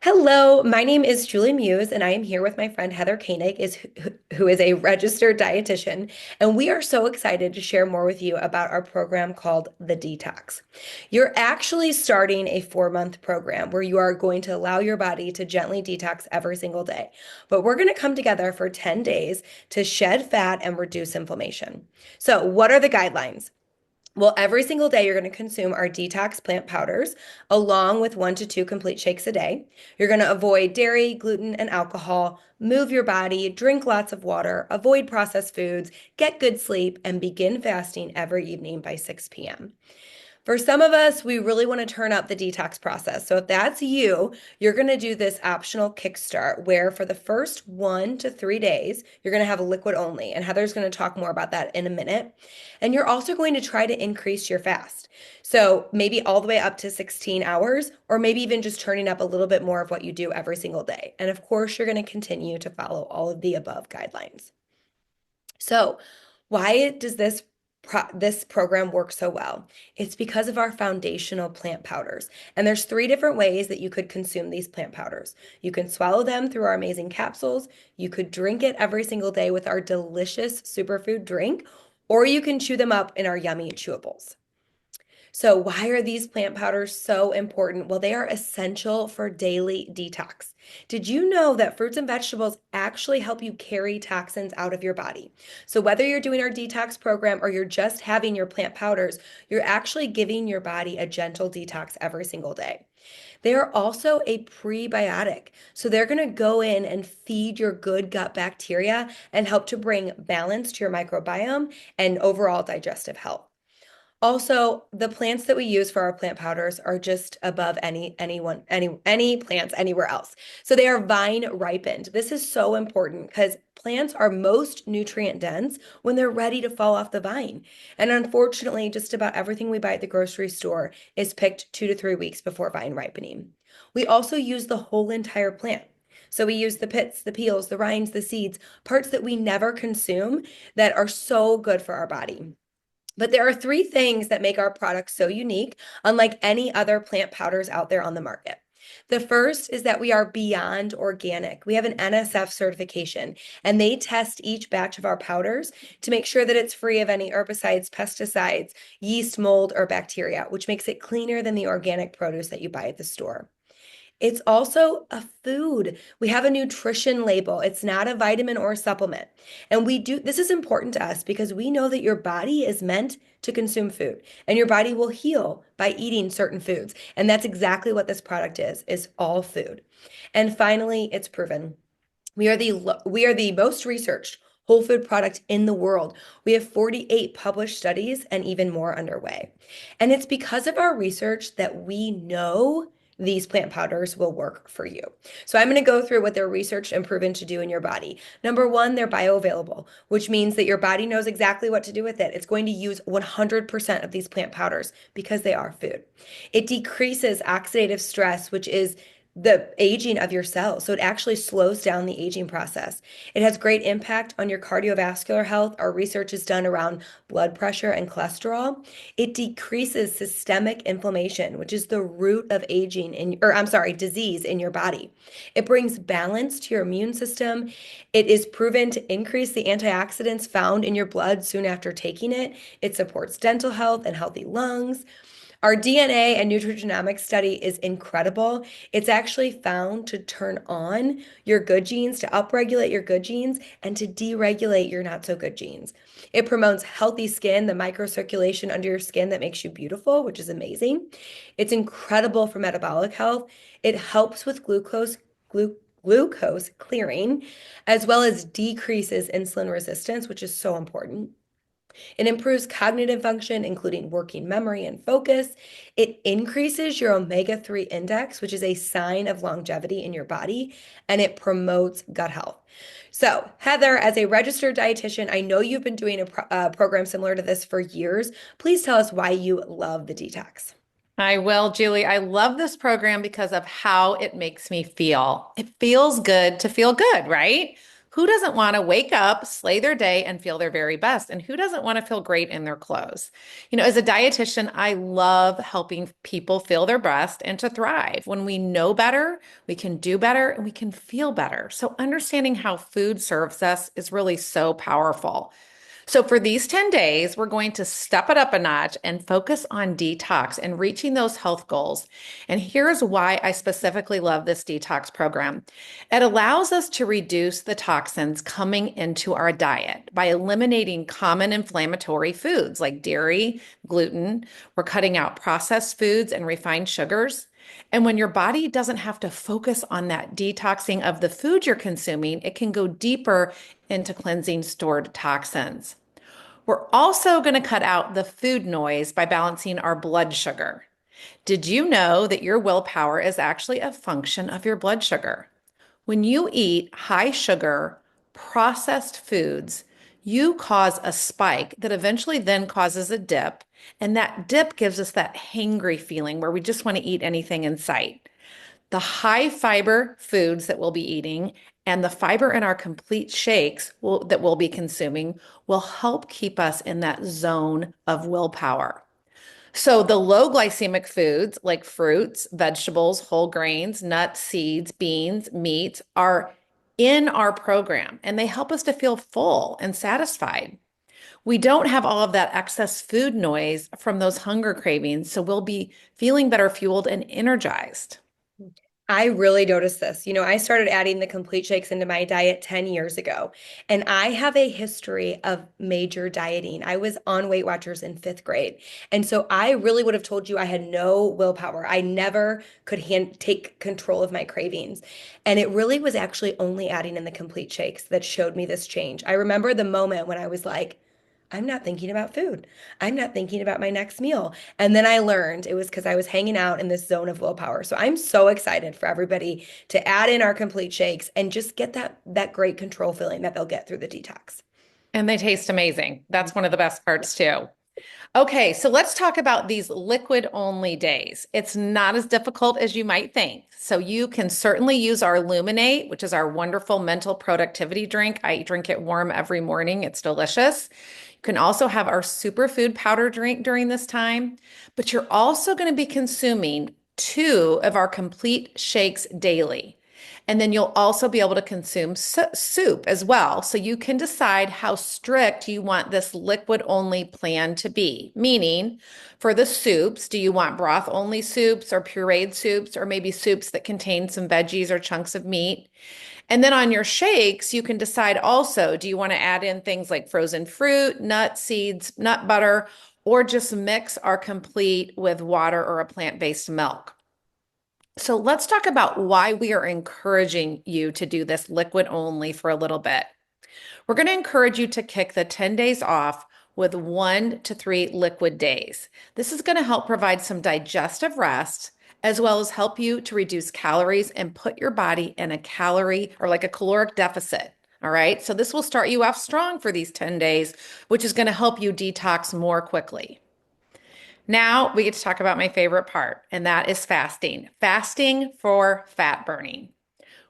Hello, my name is Julie Muse, and I am here with my friend Heather Koenig, who is a registered dietitian. And we are so excited to share more with you about our program called the Detox. You're actually starting a 4-month program where you are going to allow your body to gently detox every single day. But we're going to come together for 10 days to shed fat and reduce inflammation. So, what are the guidelines? Well, every single day you're going to consume our detox plant powders along with 1 to 2 complete shakes a day. You're going to avoid dairy, gluten, and alcohol, move your body, drink lots of water, avoid processed foods, get good sleep, and begin fasting every evening by 6 p.m. For some of us, we really want to turn up the detox process. So if that's you, you're going to do this optional kickstart where for the first 1 to 3 days, you're going to have a liquid only. And Heather's going to talk more about that in a minute. And you're also going to try to increase your fast. So maybe all the way up to 16 hours, or maybe even just turning up a little bit more of what you do every single day. And of course, you're going to continue to follow all of the above guidelines. So, why does this program work so well? It's because of our foundational plant powders. And there's 3 different ways that you could consume these plant powders. You can swallow them through our amazing capsules, you could drink it every single day with our delicious superfood drink, or you can chew them up in our yummy chewables. So, why are these plant powders so important? Well, they are essential for daily detox. Did you know that fruits and vegetables actually help you carry toxins out of your body? So, whether you're doing our detox program or you're just having your plant powders, you're actually giving your body a gentle detox every single day. They are also a prebiotic. So, they're going to go in and feed your good gut bacteria and help to bring balance to your microbiome and overall digestive health. Also, the plants that we use for our plant powders are just above any plants anywhere else. So they are vine ripened. This is so important because plants are most nutrient dense when they're ready to fall off the vine. And unfortunately, just about everything we buy at the grocery store is picked 2 to 3 weeks before vine ripening. We also use the whole entire plant. So we use the pits, the peels, the rinds, the seeds, parts that we never consume that are so good for our body. But there are 3 things that make our products so unique, unlike any other plant powders out there on the market. The first is that we are beyond organic. We have an NSF certification, and they test each batch of our powders to make sure that it's free of any herbicides, pesticides, yeast, mold, or bacteria, which makes it cleaner than the organic produce that you buy at the store. It's also a food. We have a nutrition label. It's not a vitamin or a supplement. And this is important to us because we know that your body is meant to consume food and your body will heal by eating certain foods. And that's exactly what this product is all food. And finally, it's proven. We are the most researched whole food product in the world. We have 48 published studies and even more underway. And it's because of our research that we know these plant powders will work for you. So I'm going to go through what they're researched and proven to do in your body. Number one, they're bioavailable, which means that your body knows exactly what to do with it. It's going to use 100% of these plant powders because they are food. It decreases oxidative stress, which is the aging of your cells. So it actually slows down the aging process. It has great impact on your cardiovascular health. Our research is done around blood pressure and cholesterol. It decreases systemic inflammation, which is the root of disease in your body. It brings balance to your immune system. It is proven to increase the antioxidants found in your blood soon after taking it. It supports dental health and healthy lungs. Our DNA and nutrigenomics study is incredible. It's actually found to turn on your good genes, to upregulate your good genes, and to deregulate your not so good genes. It promotes healthy skin, the microcirculation under your skin that makes you beautiful, which is amazing. It's incredible for metabolic health. It helps with glucose clearing, as well as decreases insulin resistance, which is so important. It improves cognitive function, including working memory and focus. It increases your omega-3 index, which is a sign of longevity in your body, and it promotes gut health. So, Heather, as a registered dietitian, I know you've been doing a program similar to this for years. Please tell us why you love the detox. I will, Julie. I love this program because of how it makes me feel. It feels good to feel good, right? Who doesn't want to wake up, slay their day, and feel their very best? And who doesn't want to feel great in their clothes? As a dietitian, I love helping people feel their best and to thrive. When we know better, we can do better and we can feel better. So, understanding how food serves us is really so powerful. So, for these 10 days, we're going to step it up a notch and focus on detox and reaching those health goals. And here's why I specifically love this detox program. It allows us to reduce the toxins coming into our diet by eliminating common inflammatory foods like dairy, gluten. We're cutting out processed foods and refined sugars. And when your body doesn't have to focus on that detoxing of the food you're consuming, it can go deeper into cleansing stored toxins. We're also going to cut out the food noise by balancing our blood sugar. Did you know that your willpower is actually a function of your blood sugar? When you eat high sugar, processed foods, you cause a spike that eventually then causes a dip. And that dip gives us that hangry feeling where we just want to eat anything in sight. The high fiber foods that we'll be eating and the fiber in our complete shakes that we'll be consuming will help keep us in that zone of willpower. So, the low glycemic foods like fruits, vegetables, whole grains, nuts, seeds, beans, meats are in our program and they help us to feel full and satisfied. We don't have all of that excess food noise from those hunger cravings, so we'll be feeling better fueled and energized. I really noticed this. I started adding the complete shakes into my diet 10 years ago, and I have a history of major dieting. I was on Weight Watchers in fifth grade. And so I really would have told you I had no willpower. I never could take control of my cravings. And it really was actually only adding in the complete shakes that showed me this change. I remember the moment when I was like, I'm not thinking about food. I'm not thinking about my next meal. And then I learned it was because I was hanging out in this zone of willpower. So I'm so excited for everybody to add in our complete shakes and just get that great control feeling that they'll get through the detox. And they taste amazing. That's one of the best parts, too. Okay, so let's talk about these liquid only days. It's not as difficult as you might think. So you can certainly use our Illuminate, which is our wonderful mental productivity drink. I drink it warm every morning. It's delicious. You can also have our superfood powder drink during this time, but you're also going to be consuming two of our complete shakes daily. And then you'll also be able to consume soup as well. So you can decide how strict you want this liquid only plan to be. Meaning, for the soups, do you want broth only soups or pureed soups or maybe soups that contain some veggies or chunks of meat? And then on your shakes, you can decide also, do you want to add in things like frozen fruit, nuts, seeds, nut butter, or just mix our complete with water or a plant-based milk? So let's talk about why we are encouraging you to do this liquid only for a little bit. We're going to encourage you to kick the 10 days off with 1 to 3 liquid days. This is going to help provide some digestive rest as well as help you to reduce calories and put your body in a calorie or like a caloric deficit. All right. So this will start you off strong for these 10 days, which is going to help you detox more quickly. Now we get to talk about my favorite part, and that is fasting. Fasting for fat burning.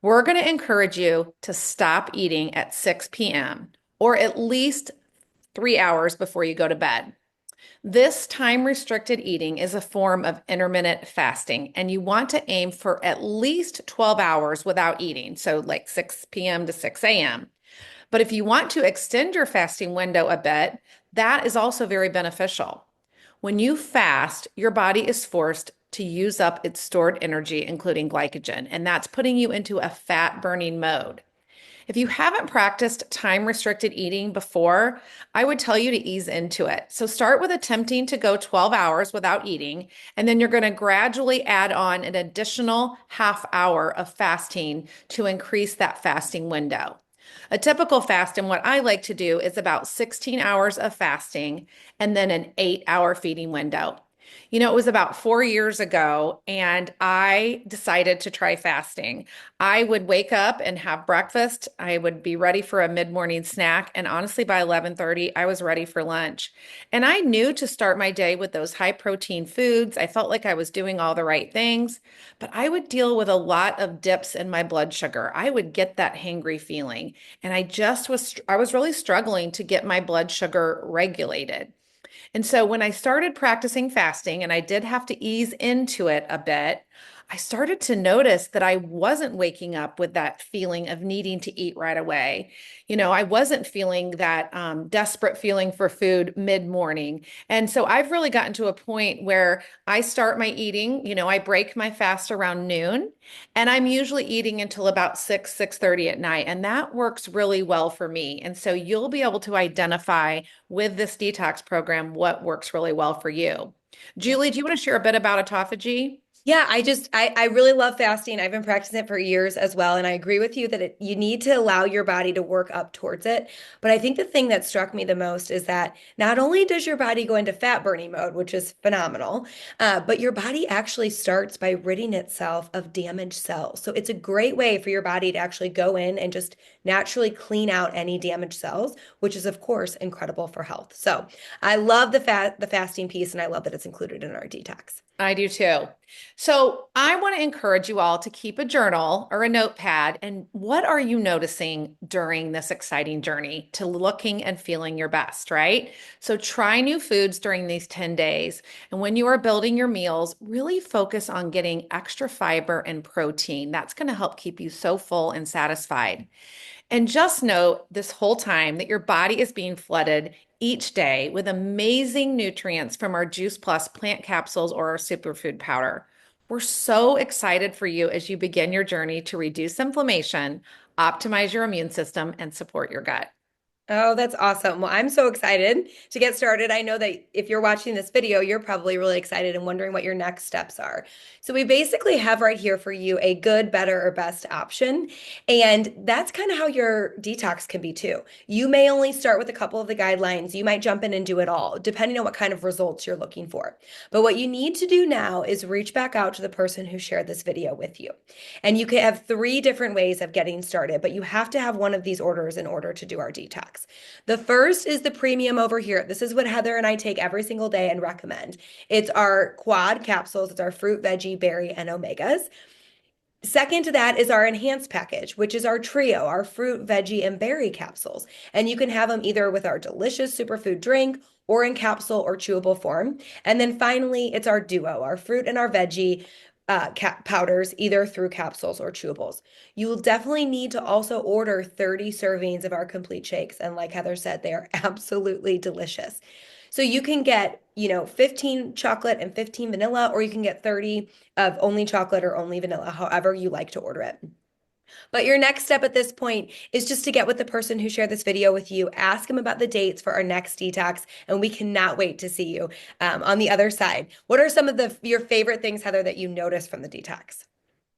We're going to encourage you to stop eating at 6 p.m. or at least 3 hours before you go to bed. This time restricted eating is a form of intermittent fasting, and you want to aim for at least 12 hours without eating. So, like 6 p.m. to 6 a.m. But if you want to extend your fasting window a bit, that is also very beneficial. When you fast, your body is forced to use up its stored energy, including glycogen, and that's putting you into a fat burning mode. If you haven't practiced time restricted eating before, I would tell you to ease into it. So start with attempting to go 12 hours without eating, and then you're going to gradually add on an additional half hour of fasting to increase that fasting window. A typical fast, and what I like to do, is about 16 hours of fasting and then an 8-hour feeding window. It was about 4 years ago, and I decided to try fasting. I would wake up and have breakfast. I would be ready for a mid-morning snack, and honestly, by 11:30, I was ready for lunch. And I knew to start my day with those high protein foods. I felt like I was doing all the right things, but I would deal with a lot of dips in my blood sugar. I would get that hangry feeling, and I was really struggling to get my blood sugar regulated. And so when I started practicing fasting, and I did have to ease into it a bit, I started to notice that I wasn't waking up with that feeling of needing to eat right away. I wasn't feeling that desperate feeling for food mid-morning. And so I've really gotten to a point where I start my eating, I break my fast around noon, and I'm usually eating until about 6:30 at night. And that works really well for me. And so you'll be able to identify with this detox program what works really well for you. Julie, do you want to share a bit about autophagy? Yeah, I really love fasting. I've been practicing it for years as well, and I agree with you that you need to allow your body to work up towards it. But I think the thing that struck me the most is that not only does your body go into fat burning mode, which is phenomenal, but your body actually starts by ridding itself of damaged cells. So it's a great way for your body to actually go in and just naturally clean out any damaged cells, which is of course incredible for health. So I love the fasting piece, and I love that it's included in our detox. I do too. So I want to encourage you all to keep a journal or a notepad. And what are you noticing during this exciting journey to looking and feeling your best, right? So try new foods during these 10 days. And when you are building your meals, really focus on getting extra fiber and protein. That's going to help keep you so full and satisfied. And just know this whole time that your body is being flooded each day with amazing nutrients from our Juice Plus plant capsules or our superfood powder. We're so excited for you as you begin your journey to reduce inflammation, optimize your immune system, and support your gut. Oh, that's awesome. Well, I'm so excited to get started. I know that if you're watching this video, you're probably really excited and wondering what your next steps are. So we basically have right here for you a good, better, or best option. And that's kind of how your detox can be too. You may only start with a couple of the guidelines. You might jump in and do it all, depending on what kind of results you're looking for. But what you need to do now is reach back out to the person who shared this video with you. And you can have three different ways of getting started, but you have to have one of these orders in order to do our detox. The first is the premium over here. This is what Heather and I take every single day and recommend. It's our quad capsules. It's our fruit, veggie, berry, and omegas. Second to that is our enhanced package, which is our trio, our fruit, veggie, and berry capsules. And you can have them either with our delicious superfood drink or in capsule or chewable form. And then finally, it's our duo, our fruit and our veggie powders, either through capsules or chewables. You will definitely need to also order 30 servings of our complete shakes. And like Heather said, they are absolutely delicious. So you can get, 15 chocolate and 15 vanilla, or you can get 30 of only chocolate or only vanilla, however you like to order it. But your next step at this point is just to get with the person who shared this video with you, ask them about the dates for our next detox, and we cannot wait to see you on the other side. What are some of your favorite things, Heather, that you noticed from the detox?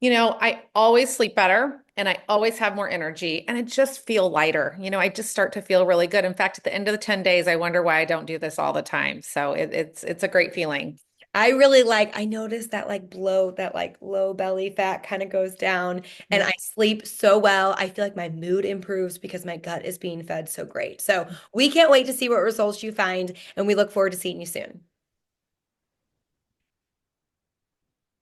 I always sleep better and I always have more energy and I just feel lighter. I just start to feel really good. In fact, at the end of the 10 days, I wonder why I don't do this all the time. So it's a great feeling. I noticed that that low belly fat kind of goes down, and Mhm. I sleep so well. I feel like my mood improves because my gut is being fed so great. So we can't wait to see what results you find, and we look forward to seeing you soon.